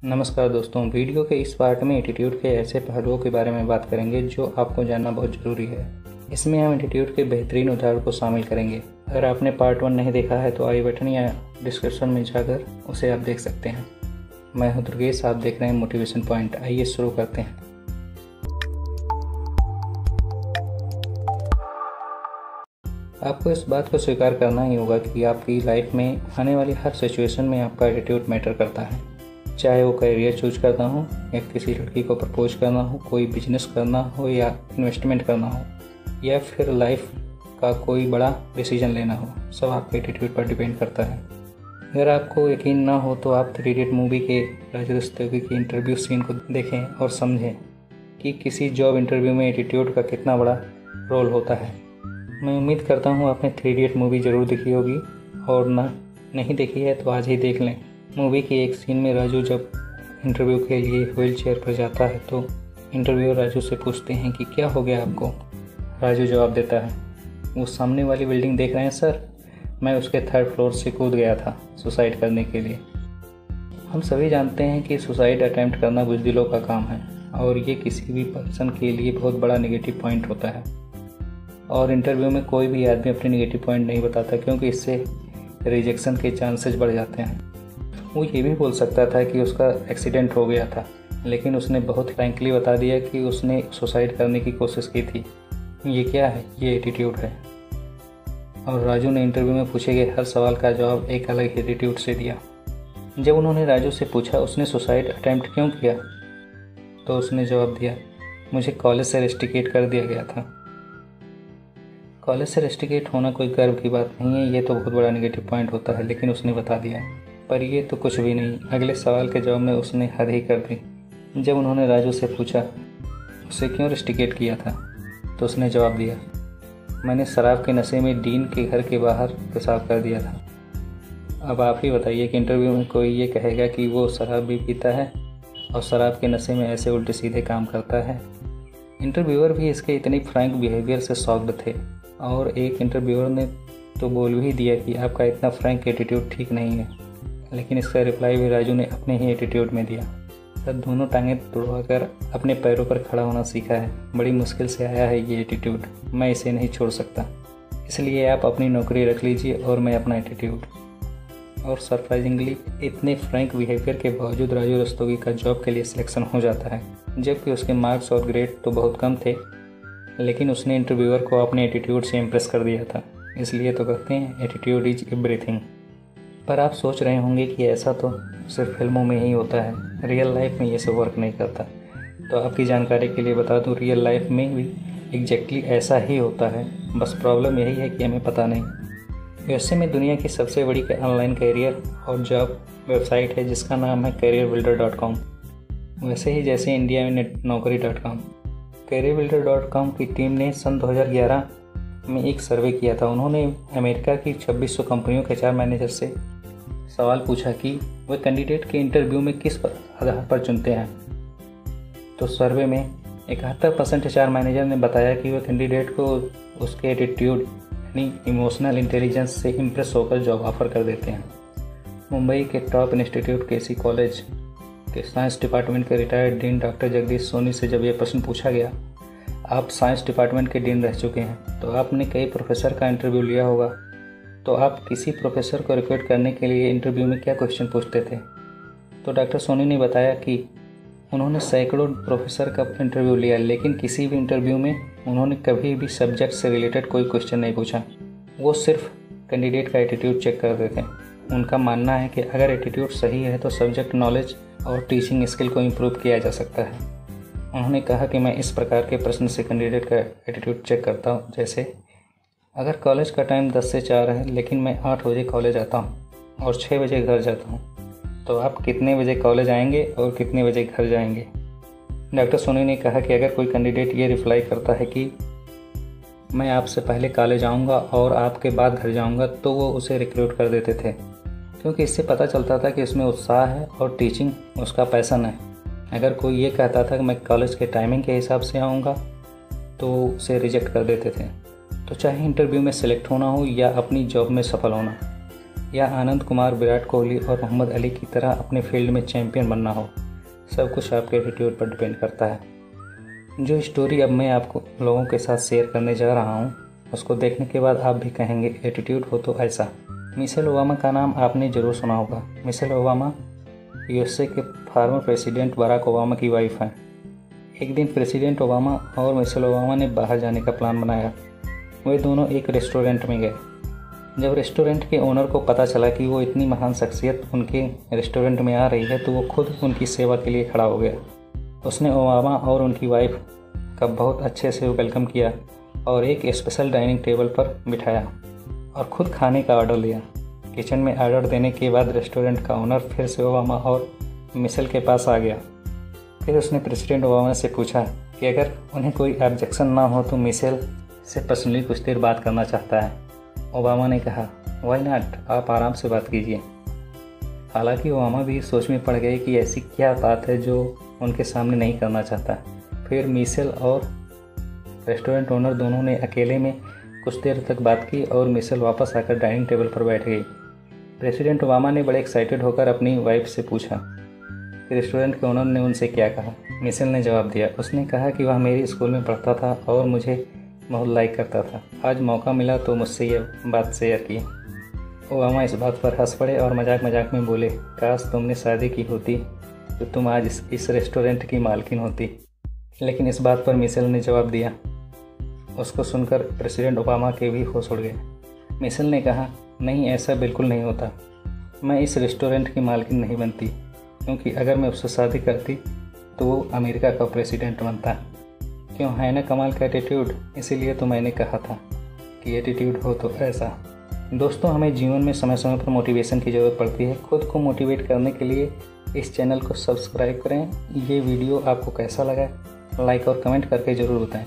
नमस्कार दोस्तों, वीडियो के इस पार्ट में एटीट्यूड के ऐसे पहलुओं के बारे में बात करेंगे जो आपको जानना बहुत ज़रूरी है। इसमें हम एटीट्यूड के बेहतरीन उदाहरण को शामिल करेंगे। अगर आपने पार्ट 1 नहीं देखा है तो आई बटन या डिस्क्रिप्शन में जाकर उसे आप देख सकते हैं। मैं हूं दुर्गेश, आप देख रहे हैं मोटिवेशन पॉइंट। आइए शुरू करते हैं। आपको इस बात को स्वीकार करना ही होगा कि आपकी लाइफ में आने वाली हर सिचुएशन में आपका एटीट्यूड मैटर करता है। चाहे वो करियर चूज करना हो या किसी लड़की को प्रपोज करना हो, कोई बिजनेस करना हो या इन्वेस्टमेंट करना हो, या फिर लाइफ का कोई बड़ा डिसीजन लेना हो, सब आपके एटीट्यूड पर डिपेंड करता है। अगर आपको यकीन ना हो तो आप 3 इडियट मूवी के राजू रस्तोगी की इंटरव्यू सीन को देखें और समझें कि किसी जॉब इंटरव्यू में एटीट्यूड का कितना बड़ा रोल होता है। मैं उम्मीद करता हूँ आपने 3 इडियट मूवी ज़रूर देखी होगी, और नहीं देखी है तो आज ही देख लें। मूवी के एक सीन में राजू जब इंटरव्यू के लिए व्हील चेयर पर जाता है तो इंटरव्यूअर राजू से पूछते हैं कि क्या हो गया आपको। राजू जवाब देता है, वो सामने वाली बिल्डिंग देख रहे हैं सर, मैं उसके 3rd फ्लोर से कूद गया था सुसाइड करने के लिए। हम सभी जानते हैं कि सुसाइड अटैम्प्ट करना बुज़दिलों का काम है और ये किसी भी पर्सन के लिए बहुत बड़ा नेगेटिव पॉइंट होता है। और इंटरव्यू में कोई भी आदमी अपने नेगेटिव पॉइंट नहीं बताता क्योंकि इससे रिजेक्शन के चांसेस बढ़ जाते हैं। वो ये भी बोल सकता था कि उसका एक्सीडेंट हो गया था, लेकिन उसने बहुत फ्रैंकली बता दिया कि उसने सुसाइड करने की कोशिश की थी। ये क्या है? ये एटीट्यूड है। और राजू ने इंटरव्यू में पूछे गए हर सवाल का जवाब एक अलग एटीट्यूड से दिया। जब उन्होंने राजू से पूछा उसने सुसाइड अटैम्प्ट क्यों किया, तो उसने जवाब दिया, मुझे कॉलेज से रेस्टिकेट कर दिया गया था। कॉलेज से रेस्टिकेट होना कोई गर्व की बात नहीं है, ये तो बहुत बड़ा नेगेटिव पॉइंट होता है, लेकिन उसने बता दिया। पर ये तो कुछ भी नहीं। अगले सवाल के जवाब में उसने हद ही कर दी। जब उन्होंने राजू से पूछा उसे क्यों रेस्टिकेट किया था, तो उसने जवाब दिया, मैंने शराब के नशे में डीन के घर के बाहर पेशाब कर दिया था। अब आप ही बताइए कि इंटरव्यू में कोई ये कहेगा कि वो शराब भी पीता है और शराब के नशे में ऐसे उल्टे सीधे काम करता है। इंटरव्यूअर भी इसके इतनी फ्रैंक बिहेवियर से शॉक्ड थे, और एक इंटरव्यूअर ने तो बोल भी दिया कि आपका इतना फ्रैंक एटीट्यूड ठीक नहीं है, लेकिन इसका रिप्लाई भी राजू ने अपने ही एटीट्यूड में दिया। सर, दोनों टांगें तुड़वाकर अपने पैरों पर खड़ा होना सीखा है। बड़ी मुश्किल से आया है ये एटीट्यूड, मैं इसे नहीं छोड़ सकता। इसलिए आप अपनी नौकरी रख लीजिए और मैं अपना एटीट्यूड। और सरप्राइजिंगली इतने फ्रैंक बिहेवियर के बावजूद राजू रस्तोगी का जॉब के लिए सिलेक्शन हो जाता है, जबकि उसके मार्क्स और ग्रेड तो बहुत कम थे, लेकिन उसने इंटरव्यूअर को अपने एटीट्यूड से इम्प्रेस कर दिया था। इसलिए तो कहते हैं एटीट्यूड इज एवरीथिंग। पर आप सोच रहे होंगे कि ऐसा तो सिर्फ फिल्मों में ही होता है, रियल लाइफ में ये सब वर्क नहीं करता। तो आपकी जानकारी के लिए बता दूं, रियल लाइफ में भी एग्जैक्टली ऐसा ही होता है, बस प्रॉब्लम यही है कि हमें पता नहीं। यूएसए में दुनिया की सबसे बड़ी ऑनलाइन करियर और जॉब वेबसाइट है जिसका नाम है careerbuilder.com। वैसे ही जैसे इंडिया में naukri.com। careerbuilder.com की टीम ने सन 2011 में एक सर्वे किया था। उन्होंने अमेरिका की 2600 कंपनियों के HR मैनेजर से सवाल पूछा कि वे कैंडिडेट के इंटरव्यू में किस आधार पर चुनते हैं। तो सर्वे में 71% HR मैनेजर ने बताया कि वे कैंडिडेट को उसके एटीट्यूड यानी इमोशनल इंटेलिजेंस से इम्प्रेस होकर जॉब ऑफर कर देते हैं। मुंबई के टॉप इंस्टीट्यूट केसी कॉलेज के साइंस डिपार्टमेंट के retired dean doctor Jagdish Soni से जब यह प्रश्न पूछा गया, आप साइंस डिपार्टमेंट के डीन रह चुके हैं तो आपने कई प्रोफेसर का इंटरव्यू लिया होगा, तो आप किसी प्रोफेसर को रिक्रूट करने के लिए इंटरव्यू में क्या क्वेश्चन पूछते थे। तो डॉक्टर सोनी ने बताया कि उन्होंने सैकड़ों प्रोफेसर का इंटरव्यू लिया, लेकिन किसी भी इंटरव्यू में उन्होंने कभी भी सब्जेक्ट से रिलेटेड कोई क्वेश्चन नहीं पूछा। वो सिर्फ कैंडिडेट का एटीट्यूड चेक करते थे। उनका मानना है कि अगर एटीट्यूड सही है तो सब्जेक्ट नॉलेज और टीचिंग स्किल को इम्प्रूव किया जा सकता है। उन्होंने कहा कि मैं इस प्रकार के प्रश्न से कैंडिडेट का एटीट्यूड चेक करता हूँ, जैसे अगर कॉलेज का टाइम 10 से 4 है लेकिन मैं 8 बजे कॉलेज आता हूँ और 6 बजे घर जाता हूँ, तो आप कितने बजे कॉलेज आएंगे और कितने बजे घर जाएंगे। डॉक्टर सोनी ने कहा कि अगर कोई कैंडिडेट ये रिप्लाई करता है कि मैं आपसे पहले कॉलेज आऊँगा और आपके बाद घर जाऊँगा, तो वो उसे रिक्रूट कर देते थे, क्योंकि इससे पता चलता था कि उसमें उत्साह है और टीचिंग उसका पैशन है। अगर कोई ये कहता था कि मैं कॉलेज के टाइमिंग के हिसाब से आऊँगा, तो उसे रिजेक्ट कर देते थे। तो चाहे इंटरव्यू में सिलेक्ट होना हो या अपनी जॉब में सफल होना, या आनंद कुमार, विराट कोहली और मोहम्मद अली की तरह अपने फील्ड में चैंपियन बनना हो, सब कुछ आपके एटीट्यूड पर डिपेंड करता है। जो स्टोरी अब मैं आपको लोगों के साथ शेयर करने जा रहा हूँ, उसको देखने के बाद आप भी कहेंगे एटीट्यूड हो तो ऐसा। मिशेल ओबामा का नाम आपने ज़रूर सुना होगा। मिशेल ओबामा यूएसए के फॉर्मर प्रेसिडेंट बराक ओबामा की वाइफ हैं। एक दिन प्रेसिडेंट ओबामा और मिशेल ओबामा ने बाहर जाने का प्लान बनाया। वे दोनों एक रेस्टोरेंट में गए। जब रेस्टोरेंट के ओनर को पता चला कि वो इतनी महान शख्सियत उनके रेस्टोरेंट में आ रही है, तो वो खुद उनकी सेवा के लिए खड़ा हो गया। उसने ओबामा और उनकी वाइफ का बहुत अच्छे से वेलकम किया और एक स्पेशल डाइनिंग टेबल पर बिठाया और खुद खाने का ऑर्डर लिया। किचन में ऑर्डर देने के बाद रेस्टोरेंट का ओनर फिर से ओबामा और मिशेल के पास आ गया। फिर उसने प्रेसिडेंट ओबामा से पूछा कि अगर उन्हें कोई ऑब्जेक्शन ना हो तो मिशेल से पर्सनली कुछ देर बात करना चाहता है। ओबामा ने कहा, वाई नॉट, आप आराम से बात कीजिए। हालांकि ओबामा भी सोच में पड़ गए कि ऐसी क्या बात है जो उनके सामने नहीं करना चाहता। फिर मिशेल और रेस्टोरेंट ओनर दोनों ने अकेले में कुछ देर तक बात की और मिशेल वापस आकर डाइनिंग टेबल पर बैठ गई। प्रेसिडेंट ओबामा ने बड़े एक्साइटेड होकर अपनी वाइफ से पूछा कि रेस्टोरेंट के ओनर ने उनसे क्या कहा। मिशेल ने जवाब दिया, उसने कहा कि वह मेरी स्कूल में पढ़ता था और मुझे बहुत लाइक करता था। आज मौका मिला तो मुझसे ये बात शेयर की। ओबामा इस बात पर हंस पड़े और मजाक मजाक में बोले, काश तुमने शादी की होती तो तुम आज इस रेस्टोरेंट की मालकिन होती। लेकिन इस बात पर मिशेल ने जवाब दिया। उसको सुनकर प्रेसिडेंट ओबामा के भी होश उड़ गए। मिशेल ने कहा, नहीं, ऐसा बिल्कुल नहीं होता। मैं इस रेस्टोरेंट की मालकिन नहीं बनती, क्योंकि अगर मैं उससे शादी करती तो वो अमेरिका का प्रेसिडेंट बनता। क्यों, है ना कमाल का एटीट्यूड? इसीलिए तो मैंने कहा था कि एटीट्यूड हो तो ऐसा। दोस्तों, हमें जीवन में समय समय पर मोटिवेशन की ज़रूरत पड़ती है। खुद को मोटिवेट करने के लिए इस चैनल को सब्सक्राइब करें। ये वीडियो आपको कैसा लगा, लाइक और कमेंट करके ज़रूर बताएं।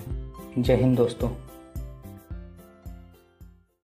जय हिंद दोस्तों।